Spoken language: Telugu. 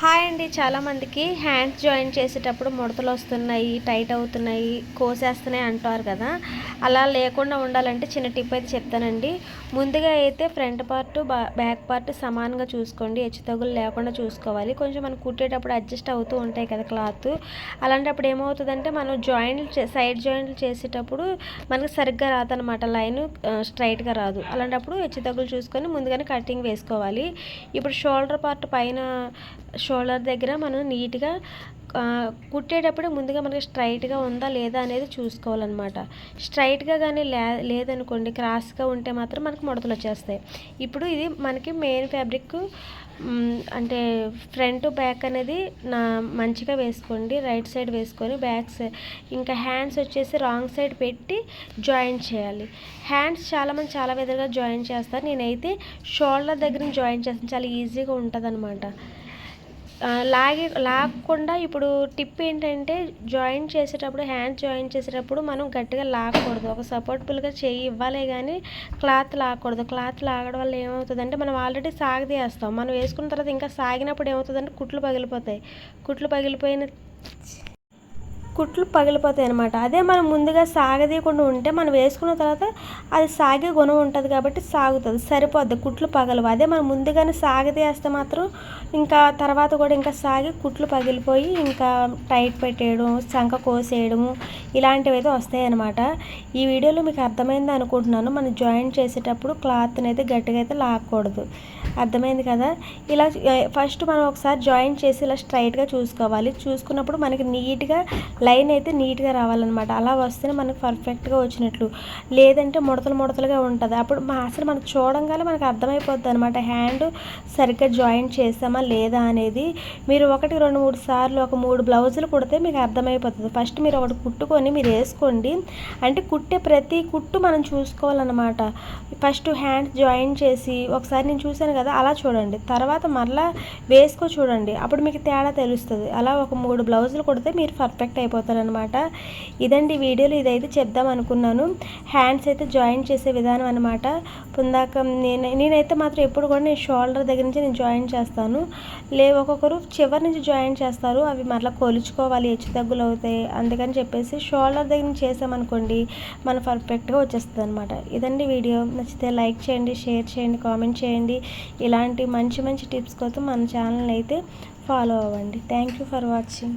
హాయ్ అండి. చాలామందికి హ్యాండ్స్ జాయిన్ చేసేటప్పుడు ముడతలు వస్తున్నాయి, టైట్ అవుతున్నాయి, కోసేస్తున్నాయి అంటారు కదా. అలా లేకుండా ఉండాలంటే చిన్న టిప్ అయితే చెప్తానండి. ముందుగా అయితే ఫ్రంట్ పార్ట్ బ్యాక్ పార్ట్ సమానంగా చూసుకోండి. హెచ్చుతగ్గులు లేకుండా చూసుకోవాలి. కొంచెం మనం కుట్టేటప్పుడు అడ్జస్ట్ అవుతూ ఉంటాయి కదా క్లాత్. అలాంటప్పుడు ఏమవుతుందంటే మనం సైడ్ జాయింట్లు చేసేటప్పుడు మనకు సరిగ్గా రాదనమాట. లైన్ స్ట్రైట్గా రాదు. అలాంటప్పుడు హెచ్చుతగ్గులు చూసుకొని ముందుగానే కటింగ్ వేసుకోవాలి. ఇప్పుడు షోల్డర్ పార్ట్ పైన షోల్డర్ దగ్గర మనం నీట్గా కుట్టేటప్పుడు ముందుగా మనకి స్ట్రైట్గా ఉందా లేదా అనేది చూసుకోవాలన్నమాట. స్ట్రైట్గా కానీ లేదనుకోండి, క్రాస్గా ఉంటే మాత్రం మనకు ముడతలు వచ్చేస్తాయి. ఇప్పుడు ఇది మనకి మెయిన్ ఫ్యాబ్రిక్ అంటే ఫ్రంట్ బ్యాక్ అనేది మంచిగా వేసుకోండి. రైట్ సైడ్ వేసుకొని బ్యాక్ సైడ్ ఇంకా హ్యాండ్స్ వచ్చేసి రాంగ్ సైడ్ పెట్టి జాయిన్ చేయాలి. హ్యాండ్స్ చాలామంది చాలా విధాలుగా జాయిన్ చేస్తారు. నేనైతే షోల్డర్ దగ్గర జాయిన్ చేస్తాను. చాలా ఈజీగా ఉంటుంది అనమాట. లాగకుండా ఇప్పుడు టిప్ ఏంటంటే జాయిన్ చేసేటప్పుడు హ్యాండ్ జాయిన్ చేసేటప్పుడు మనం గట్టిగా లాగకూడదు. ఒక సపోర్టబుల్గా చెయ్యి ఇవ్వాలే కానీ క్లాత్ లాగకూడదు. క్లాత్ లాగడం వల్ల ఏమవుతుందంటే మనం ఆల్రెడీ సాగదీస్తాం. మనం వేసుకున్న తర్వాత ఇంకా సాగినప్పుడు ఏమవుతుందంటే కుట్లు పగిలిపోతాయి. కుట్లు పగిలిపోతాయి అనమాట. అదే మనం ముందుగా సాగదీయకుండా ఉంటే మనం వేసుకున్న తర్వాత అది సాగే గుణం ఉంటుంది కాబట్టి సాగుతుంది, సరిపోద్ది, కుట్లు పగలవు. అదే మనం ముందుగానే సాగదీస్తే మాత్రం ఇంకా తర్వాత కూడా ఇంకా సాగి కుట్లు పగిలిపోయి ఇంకా టైట్ పెట్టేయడం, చంక కోసేయడము ఇలాంటివి అయితే వస్తాయి అన్నమాట. ఈ వీడియోలో మీకు అర్థమైంది అనుకుంటున్నాను. మనం జాయిన్ చేసేటప్పుడు క్లాత్ని అయితే గట్టిగా అయితే లాగకూడదు. అర్థమైంది కదా. ఇలా ఫస్ట్ మనం ఒకసారి జాయిన్ చేసి ఇలా స్ట్రైట్గా చూసుకోవాలి. చూసుకున్నప్పుడు మనకి నీట్గా లైన్ అయితే నీట్గా రావాలన్నమాట. అలా వస్తేనే మనకు పర్ఫెక్ట్గా వచ్చినట్లు. లేదంటే ముడతలుగా ఉంటుంది. అప్పుడు అసలు మనం చూడంగానే మనకు అర్థమైపోద్ది అనమాట హ్యాండ్ సరిగ్గా జాయిన్ చేసామా లేదా అనేది. మీరు 1, 2, 3 సార్లు ఒక 3 బ్లౌజులు కుడితే మీకు అర్థమైపోతుంది. ఫస్ట్ మీరు ఒకటి కుట్టుకొని మీరు వేసుకోండి. అంటే కుట్టే ప్రతి కుట్టు మనం చూసుకోవాలన్నమాట. ఫస్ట్ హ్యాండ్ జాయిన్ చేసి ఒకసారి నేను చూశాను కదా, అలా చూడండి. తర్వాత మళ్ళీ వేసుకో చూడండి. అప్పుడు మీకు తేడా తెలుస్తుంది. అలా ఒక 3 బ్లౌజులు కుడితే మీరు పర్ఫెక్ట్ అయిపోతారనమాట. ఇదండి వీడియోలో ఇదైతే చెప్దాం అనుకున్నాను. హ్యాండ్స్ అయితే జాయిన్ చేసే విధానం అనమాట. ఇందాక నేనైతే మాత్రం ఎప్పుడు కూడా నేను షోల్డర్ దగ్గర నుంచి నేను జాయిన్ చేస్తాను. ఒక్కొక్కరు చివరి నుంచి జాయిన్ చేస్తారు. అవి మరలా కొలుచుకోవాలి, హెచ్చుతగ్గులు అవుతాయి. అందుకని చెప్పేసి షోల్డర్ దగ్గర నుంచి చేసామనుకోండి మనం పర్ఫెక్ట్గా వచ్చేస్తుంది అనమాట. ఇదండి వీడియో. నచ్చితే లైక్ చేయండి, షేర్ చేయండి, కామెంట్ చేయండి. ఇలాంటి మంచి మంచి టిప్స్ కోసం మన ఛానల్ అయితే ఫాలో అవ్వండి. Thank you for watching.